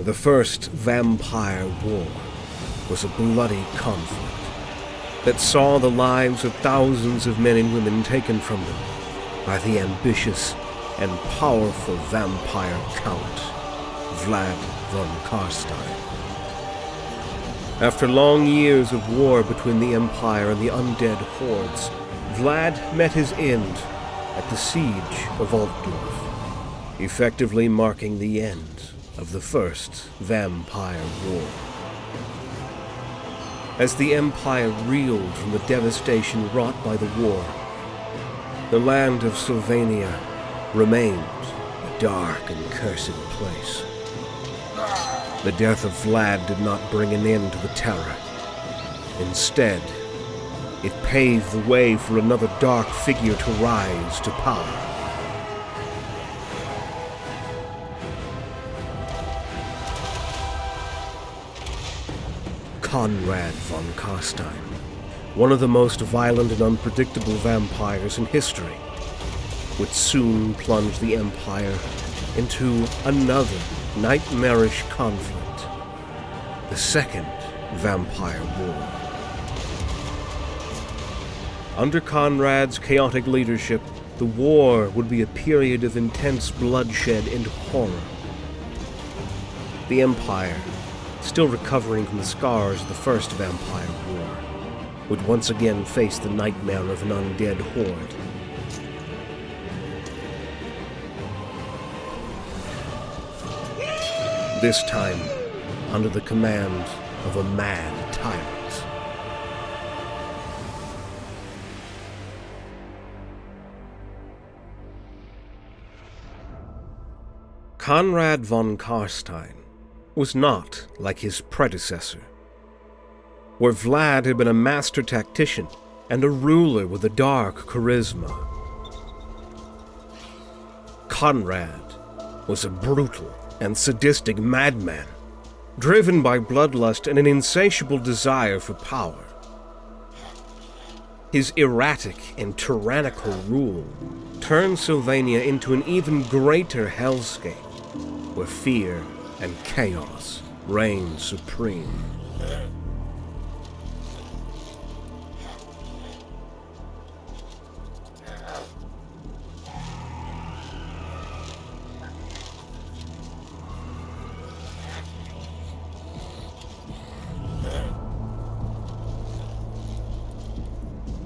The First Vampire War was a bloody conflict that saw the lives of thousands of men and women taken from them by the ambitious and powerful vampire count, Vlad Von Carstein. After long years of war between the Empire and the undead hordes, Vlad met his end at the siege of Altdorf, effectively marking the end of the First Vampire War. As the Empire reeled from the devastation wrought by the war, the land of Sylvania remained a dark and cursed place. The death of Vlad did not bring an end to the terror. Instead, it paved the way for another dark figure to rise to power. Konrad Von Carstein, one of the most violent and unpredictable vampires in history, would soon plunge the Empire into another nightmarish conflict, the Second Vampire War. Under Konrad's chaotic leadership, the war would be a period of intense bloodshed and horror. The Empire, still recovering from the scars of the First Vampire War, would once again face the nightmare of an undead horde. This time, under the command of a mad tyrant. Konrad von Carstein was not like his predecessor. Where Vlad had been a master tactician and a ruler with a dark charisma, Konrad was a brutal and sadistic madman, driven by bloodlust and an insatiable desire for power. His erratic and tyrannical rule turned Sylvania into an even greater hellscape, where fear and chaos reigned supreme.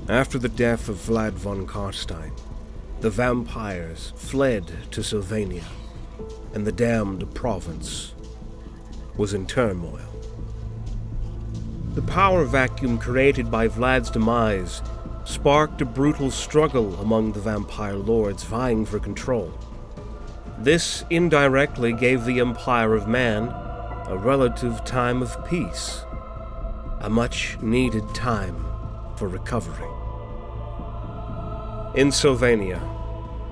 After the death of Vlad von Carstein, the vampires fled to Sylvania, and the damned province was in turmoil. The power vacuum created by Vlad's demise sparked a brutal struggle among the vampire lords vying for control. This indirectly gave the Empire of Man a relative time of peace, a much-needed time for recovery. In Sylvania,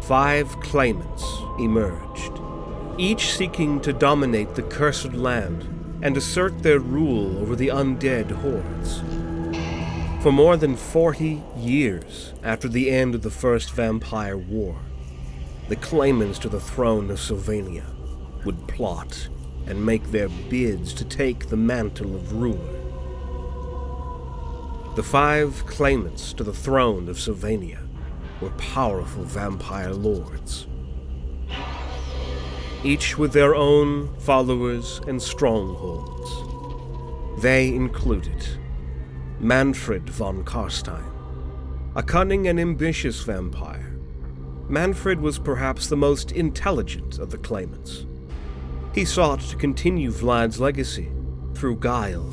5 claimants emerged, each seeking to dominate the cursed land and assert their rule over the undead hordes. For more than 40 years after the end of the First Vampire War, the claimants to the throne of Sylvania would plot and make their bids to take the mantle of ruler. The 5 claimants to the throne of Sylvania were powerful vampire lords, each with their own followers and strongholds. They included Manfred von Carstein, a cunning and ambitious vampire. Manfred was perhaps the most intelligent of the claimants. He sought to continue Vlad's legacy through guile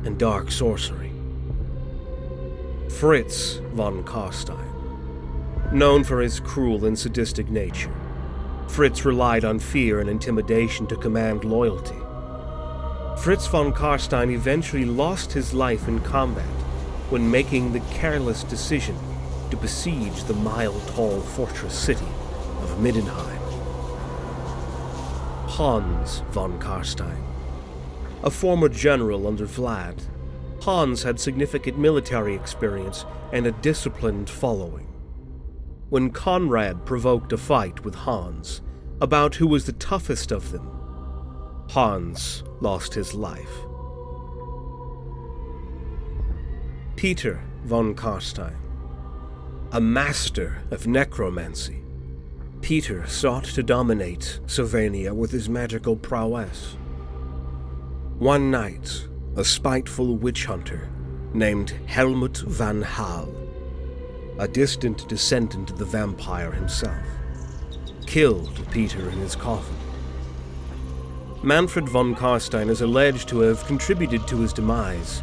and dark sorcery. Fritz von Carstein, known for his cruel and sadistic nature, Fritz relied on fear and intimidation to command loyalty. Fritz von Carstein eventually lost his life in combat when making the careless decision to besiege the mile-tall fortress city of Middenheim. Hans von Carstein, a former general under Vlad, Hans had significant military experience and a disciplined following. When Konrad provoked a fight with Hans about who was the toughest of them, Hans lost his life. Peter Von Carstein, a master of necromancy, Peter sought to dominate Sylvania with his magical prowess. One night, a spiteful witch hunter named Helmut van Hal, a distant descendant of the vampire himself, killed Peter in his coffin. Manfred von Carstein is alleged to have contributed to his demise,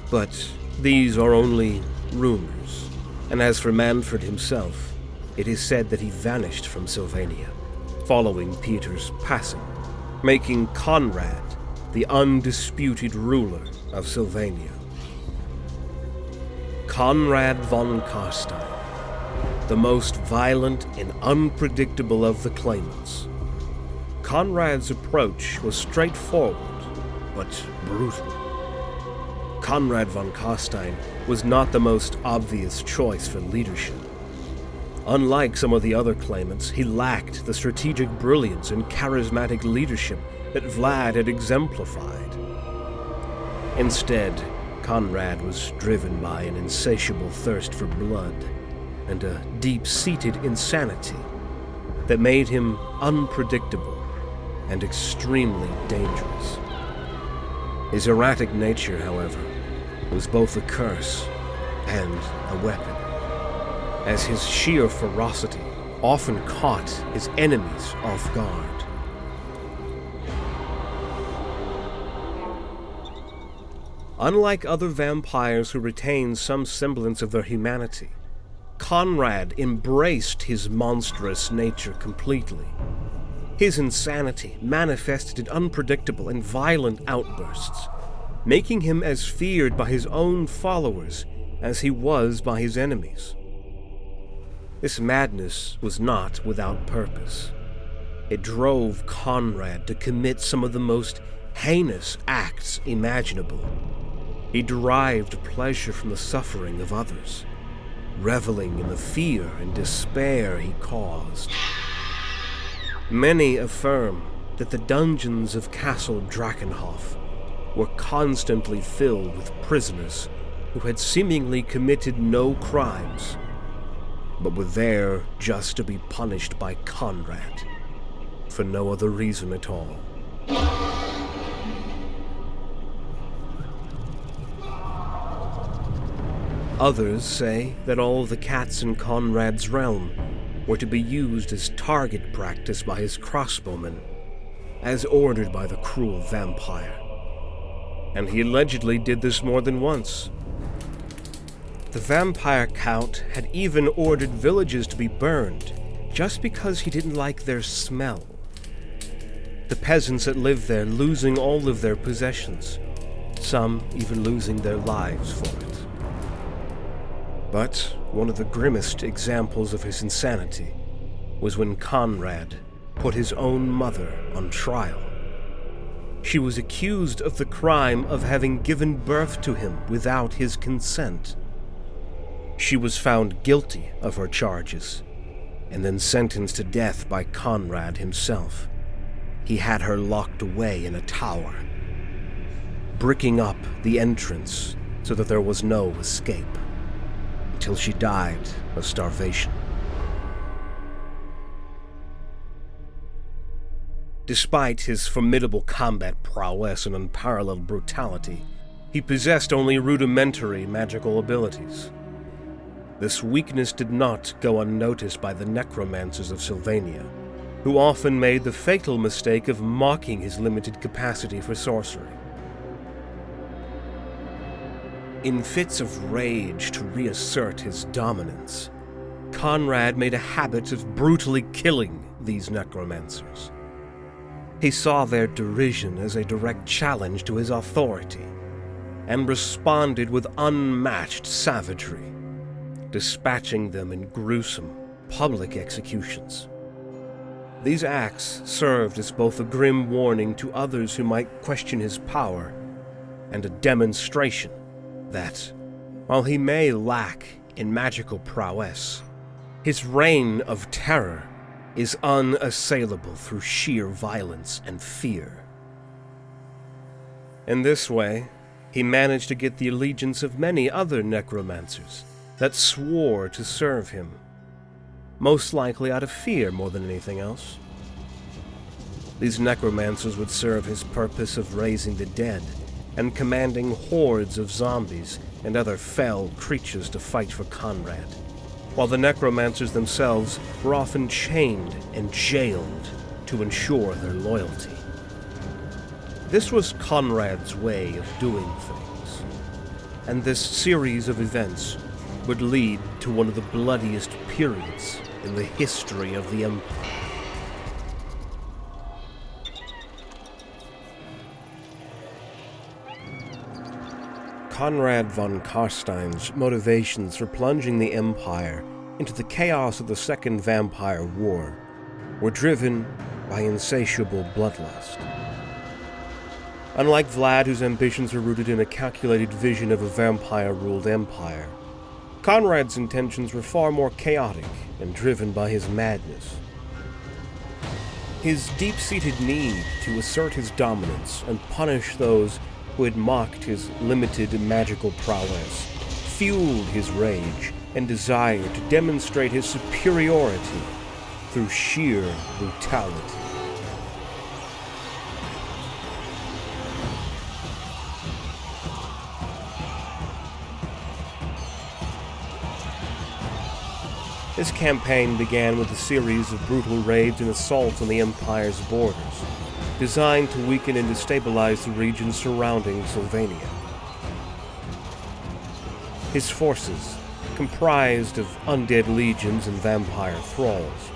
but these are only rumors, and as for Manfred himself, it is said that he vanished from Sylvania, following Peter's passing, making Konrad the undisputed ruler of Sylvania. Konrad von Carstein, the most violent and unpredictable of the claimants. Konrad's approach was straightforward, but brutal. Konrad von Carstein was not the most obvious choice for leadership. Unlike some of the other claimants, he lacked the strategic brilliance and charismatic leadership that Vlad had exemplified. Instead, Konrad was driven by an insatiable thirst for blood and a deep-seated insanity that made him unpredictable and extremely dangerous. His erratic nature, however, was both a curse and a weapon, as his sheer ferocity often caught his enemies off guard. Unlike other vampires who retained some semblance of their humanity, Konrad embraced his monstrous nature completely. His insanity manifested in unpredictable and violent outbursts, making him as feared by his own followers as he was by his enemies. This madness was not without purpose. It drove Konrad to commit some of the most heinous acts imaginable. He derived pleasure from the suffering of others, reveling in the fear and despair he caused. Many affirm that the dungeons of Castle Drakenhof were constantly filled with prisoners who had seemingly committed no crimes, but were there just to be punished by Konrad, for no other reason at all. Others say that all the cats in Konrad's realm were to be used as target practice by his crossbowmen, as ordered by the cruel vampire. And he allegedly did this more than once. The vampire count had even ordered villages to be burned, just because he didn't like their smell. The peasants that lived there losing all of their possessions, some even losing their lives for it. But one of the grimmest examples of his insanity was when Konrad put his own mother on trial. She was accused of the crime of having given birth to him without his consent. She was found guilty of her charges, and then sentenced to death by Konrad himself. He had her locked away in a tower, bricking up the entrance so that there was no escape, until she died of starvation. Despite his formidable combat prowess and unparalleled brutality, he possessed only rudimentary magical abilities. This weakness did not go unnoticed by the necromancers of Sylvania, who often made the fatal mistake of mocking his limited capacity for sorcery. In fits of rage to reassert his dominance, Konrad made a habit of brutally killing these necromancers. He saw their derision as a direct challenge to his authority, and responded with unmatched savagery, dispatching them in gruesome public executions. These acts served as both a grim warning to others who might question his power, and a demonstration that, while he may lack in magical prowess, his reign of terror is unassailable through sheer violence and fear. In this way, he managed to get the allegiance of many other necromancers that swore to serve him, most likely out of fear more than anything else. These necromancers would serve his purpose of raising the dead and commanding hordes of zombies and other fell creatures to fight for Konrad, while the necromancers themselves were often chained and jailed to ensure their loyalty. This was Konrad's way of doing things, and this series of events would lead to one of the bloodiest periods in the history of the Empire. Konrad von Carstein's motivations for plunging the Empire into the chaos of the Second Vampire War were driven by insatiable bloodlust. Unlike Vlad, whose ambitions were rooted in a calculated vision of a vampire-ruled empire, Konrad's intentions were far more chaotic and driven by his madness. His deep-seated need to assert his dominance and punish those who had mocked his limited magical prowess fueled his rage and desire to demonstrate his superiority through sheer brutality. This campaign began with a series of brutal raids and assaults on the Empire's borders, designed to weaken and destabilize the regions surrounding Sylvania. His forces, comprised of undead legions and vampire thralls,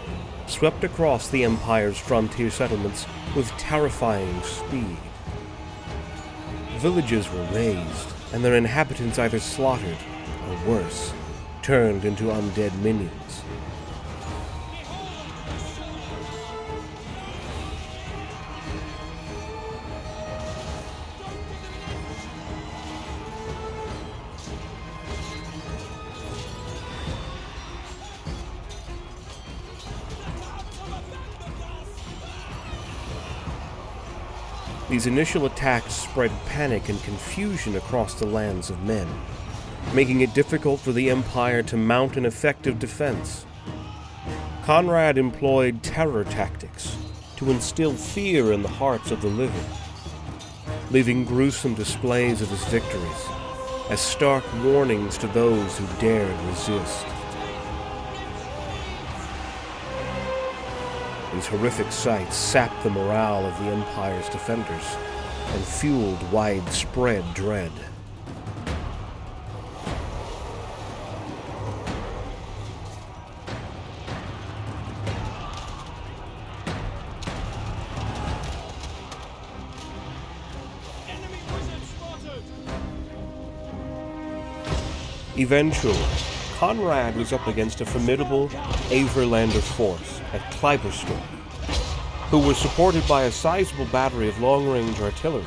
swept across the Empire's frontier settlements with terrifying speed. Villages were razed, and their inhabitants either slaughtered, or worse, turned into undead minions. These initial attacks spread panic and confusion across the lands of men, making it difficult for the Empire to mount an effective defense. Konrad employed terror tactics to instill fear in the hearts of the living, leaving gruesome displays of his victories as stark warnings to those who dared resist. These horrific sights sapped the morale of the Empire's defenders and fueled widespread dread. Eventually, Konrad was up against a formidable Averlander force at Kleiberstorm, who were supported by a sizable battery of long-range artillery.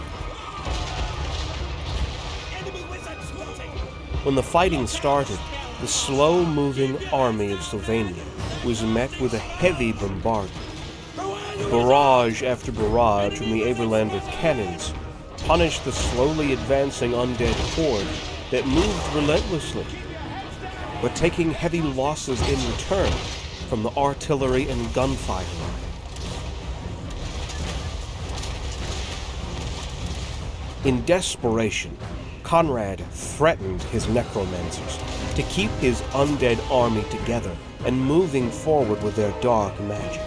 When the fighting started, the slow-moving army of Sylvania was met with a heavy bombardment. Barrage after barrage from the Averlander cannons punished the slowly advancing undead horde that moved relentlessly, but taking heavy losses in return from the artillery and gunfire line. In desperation, Konrad threatened his necromancers to keep his undead army together and moving forward with their dark magic.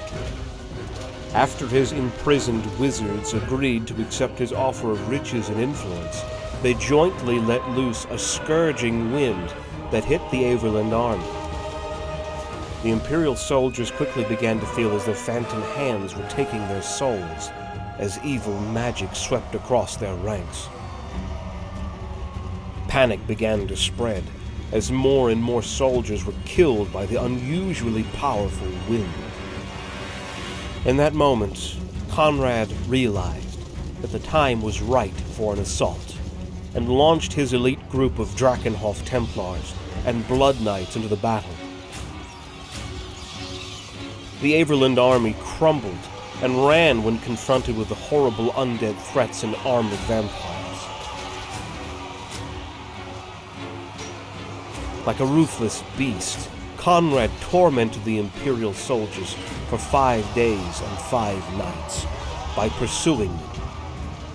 After his imprisoned wizards agreed to accept his offer of riches and influence, they jointly let loose a scourging wind that hit the Averland army. The Imperial soldiers quickly began to feel as though phantom hands were taking their souls, as evil magic swept across their ranks. Panic began to spread, as more and more soldiers were killed by the unusually powerful wind. In that moment, Konrad realized that the time was right for an assault, and launched his elite group of Drakenhof Templars and Blood Knights into the battle. The Averland army crumbled and ran when confronted with the horrible undead threats and armored vampires. Like a ruthless beast, Konrad tormented the Imperial soldiers for 5 days and 5 nights by pursuing them,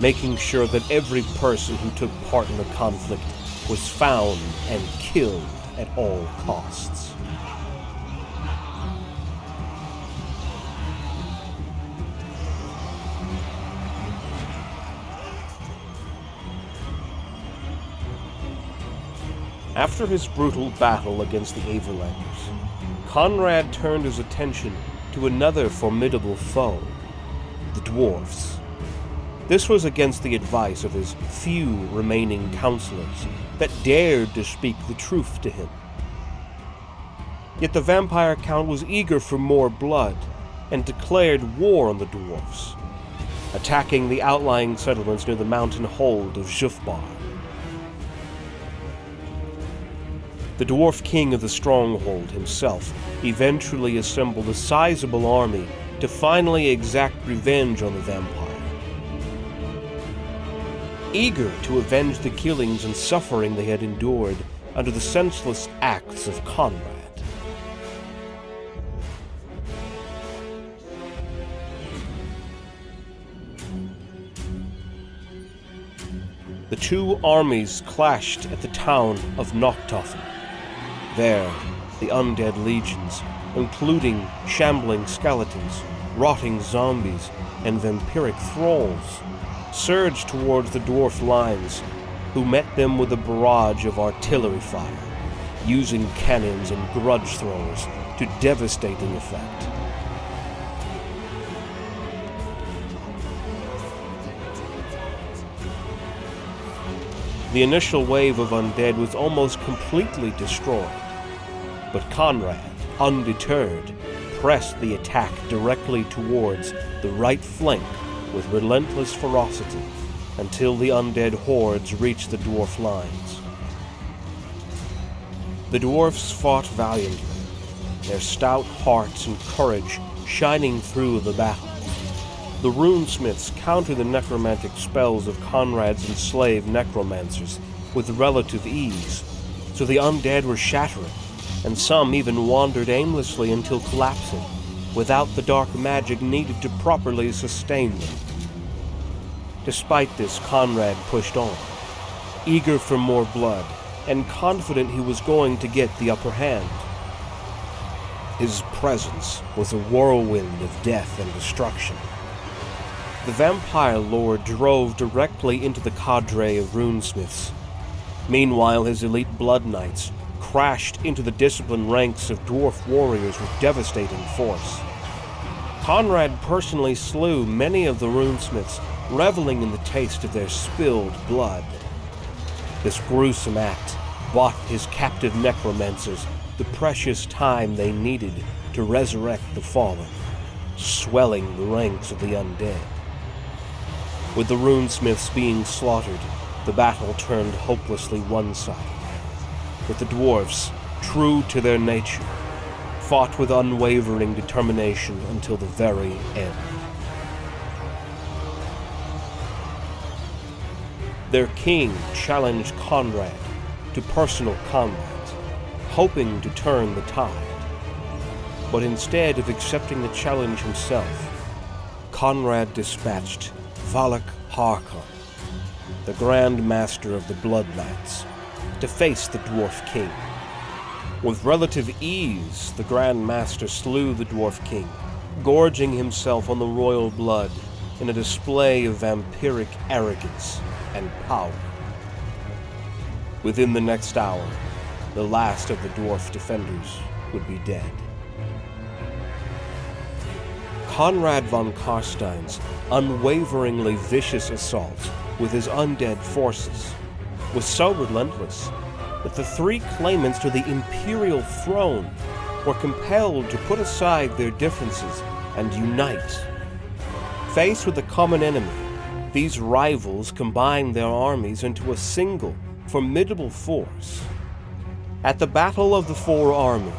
making sure that every person who took part in the conflict was found and killed at all costs. After his brutal battle against the Averlanders, Konrad turned his attention to another formidable foe, the dwarfs. This was against the advice of his few remaining counselors that dared to speak the truth to him. Yet the vampire count was eager for more blood and declared war on the dwarfs, attacking the outlying settlements near the mountain hold of Zhufbar. The dwarf king of the stronghold himself eventually assembled a sizable army to finally exact revenge on the vampire. Eager to avenge the killings and suffering they had endured under the senseless acts of Konrad. The two armies clashed at the town of Noctofen. There, the undead legions, including shambling skeletons, rotting zombies, and vampiric thralls, surged towards the dwarf lines, who met them with a barrage of artillery fire, using cannons and grudge throwers to devastating effect. The initial wave of undead was almost completely destroyed, but Konrad, undeterred, pressed the attack directly towards the right flank with relentless ferocity until the undead hordes reached the dwarf lines. The dwarfs fought valiantly, their stout hearts and courage shining through the battle. The runesmiths countered the necromantic spells of Konrad's enslaved necromancers with relative ease, so the undead were shattering, and some even wandered aimlessly until collapsing, without the dark magic needed to properly sustain them. Despite this, Konrad pushed on, eager for more blood, and confident he was going to get the upper hand. His presence was a whirlwind of death and destruction. The vampire lord drove directly into the cadre of runesmiths. Meanwhile, his elite blood knights crashed into the disciplined ranks of dwarf warriors with devastating force. Konrad personally slew many of the runesmiths, reveling in the taste of their spilled blood. This gruesome act bought his captive necromancers the precious time they needed to resurrect the fallen, swelling the ranks of the undead. With the runesmiths being slaughtered, the battle turned hopelessly one-sided, with the dwarfs, true to their nature, fought with unwavering determination until the very end. Their king challenged Konrad to personal combat, hoping to turn the tide. But instead of accepting the challenge himself, Konrad dispatched Valak Harkon, the Grand Master of the Blood Knights, to face the Dwarf King. With relative ease, the Grand Master slew the Dwarf King, gorging himself on the royal blood in a display of vampiric arrogance and power. Within the next hour, the last of the dwarf defenders would be dead. Konrad von Carstein's unwaveringly vicious assault with his undead forces was so relentless that the three claimants to the imperial throne were compelled to put aside their differences and unite. Faced with a common enemy, these rivals combined their armies into a single, formidable force. At the Battle of the Four Armies,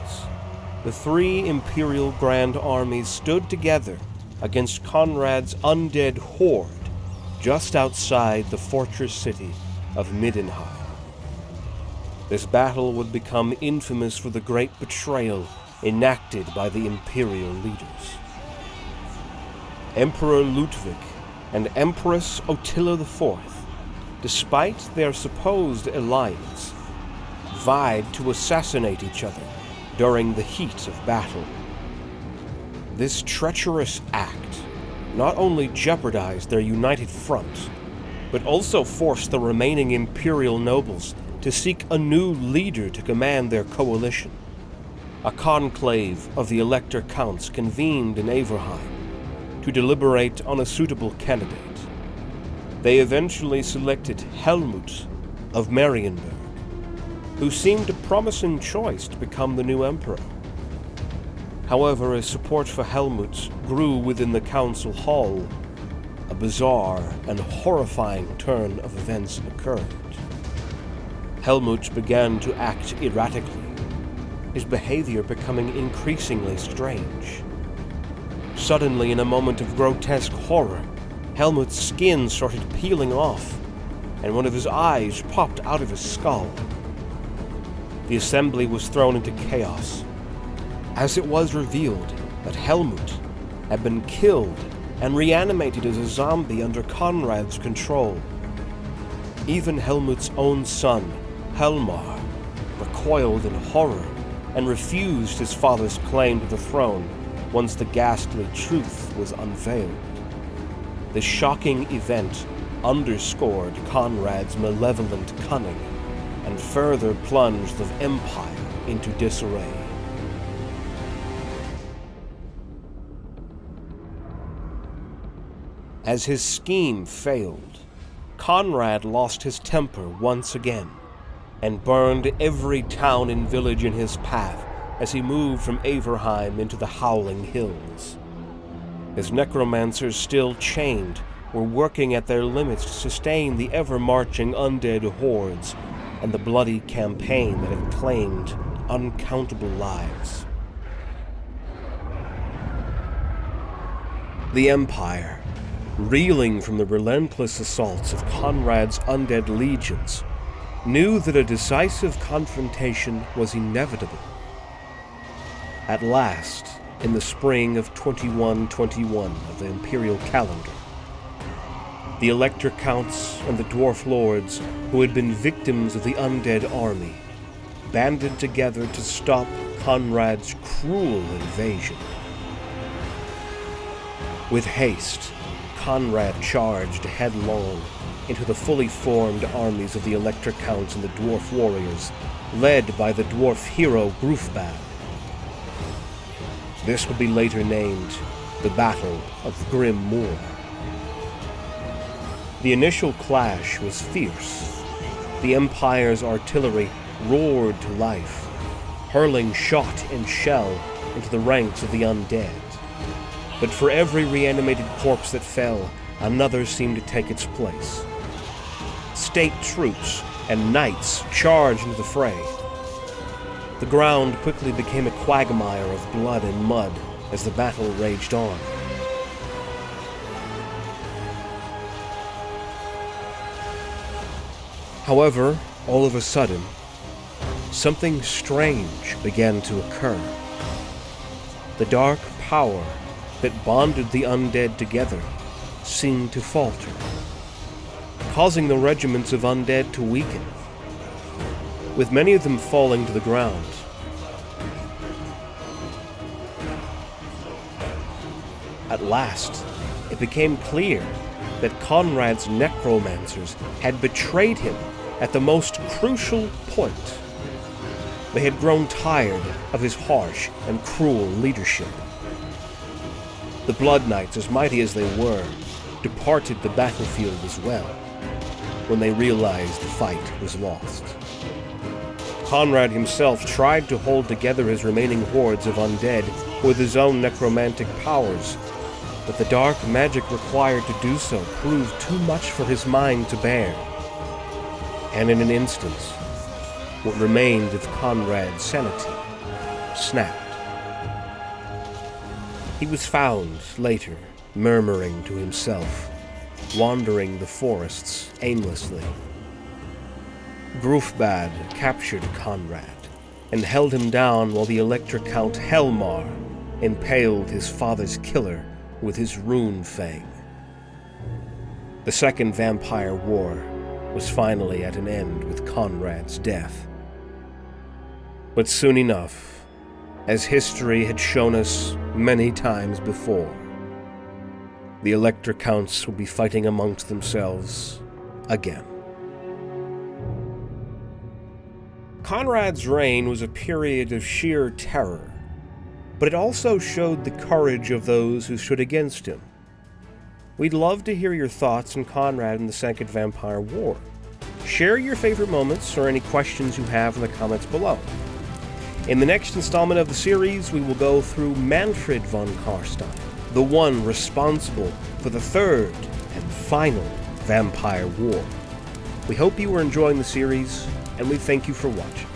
the three imperial grand armies stood together against Konrad's undead horde just outside the fortress city of Middenheim. This battle would become infamous for the great betrayal enacted by the imperial leaders. Emperor Ludwig and Empress Ottila IV, despite their supposed alliance, vied to assassinate each other during the heat of battle. This treacherous act not only jeopardized their united front, but also forced the remaining imperial nobles to seek a new leader to command their coalition. A conclave of the Elector Counts convened in Averheim to deliberate on a suitable candidate. They eventually selected Helmut of Marienburg, who seemed a promising choice to become the new emperor. However, as support for Helmut grew within the council hall, a bizarre and horrifying turn of events occurred. Helmut began to act erratically, his behavior becoming increasingly strange. Suddenly, in a moment of grotesque horror, Helmut's skin started peeling off, and one of his eyes popped out of his skull. The assembly was thrown into chaos, as it was revealed that Helmut had been killed and reanimated as a zombie under Konrad's control. Even Helmut's own son, Helmar, recoiled in horror and refused his father's claim to the throne once the ghastly truth was unveiled. This shocking event underscored Konrad's malevolent cunning and further plunged the empire into disarray. As his scheme failed, Konrad lost his temper once again and burned every town and village in his path as he moved from Averheim into the Howling Hills. His necromancers, still chained, were working at their limits to sustain the ever-marching undead hordes and the bloody campaign that had claimed uncountable lives. The Empire, reeling from the relentless assaults of Konrad's undead legions, knew that a decisive confrontation was inevitable. At last, in the spring of 2121 of the imperial calendar, the Elector Counts and the Dwarf Lords, who had been victims of the undead army, banded together to stop Konrad's cruel invasion. With haste, Konrad charged headlong into the fully formed armies of the Elector Counts and the Dwarf Warriors, led by the dwarf hero Grufbad. This would be later named the Battle of Grim Moor. The initial clash was fierce. The Empire's artillery roared to life, hurling shot and shell into the ranks of the undead. But for every reanimated corpse that fell, another seemed to take its place. State troops and knights charged into the fray. The ground quickly became a quagmire of blood and mud as the battle raged on. However, all of a sudden, something strange began to occur. The dark power that bonded the undead together seemed to falter, causing the regiments of undead to weaken, with many of them falling to the ground. At last, it became clear that Konrad's necromancers had betrayed him at the most crucial point. They had grown tired of his harsh and cruel leadership. The Blood Knights, as mighty as they were, departed the battlefield as well, when they realized the fight was lost. Konrad himself tried to hold together his remaining hordes of undead with his own necromantic powers, but the dark magic required to do so proved too much for his mind to bear. And in an instant, what remained of Konrad's sanity snapped. He was found later, murmuring to himself, wandering the forests aimlessly. Grufbad captured Konrad and held him down while the Elector Count Helmar impaled his father's killer with his rune fang. The Second Vampire War was finally at an end with Konrad's death. But soon enough, as history had shown us many times before, the Elector Counts would be fighting amongst themselves again. Konrad's reign was a period of sheer terror, but it also showed the courage of those who stood against him. We'd love to hear your thoughts on Konrad and the Second Vampire War. Share your favorite moments or any questions you have in the comments below. In the next installment of the series, we will go through Manfred von Carstein, the one responsible for the third and final Vampire War. We hope you are enjoying the series, and we thank you for watching.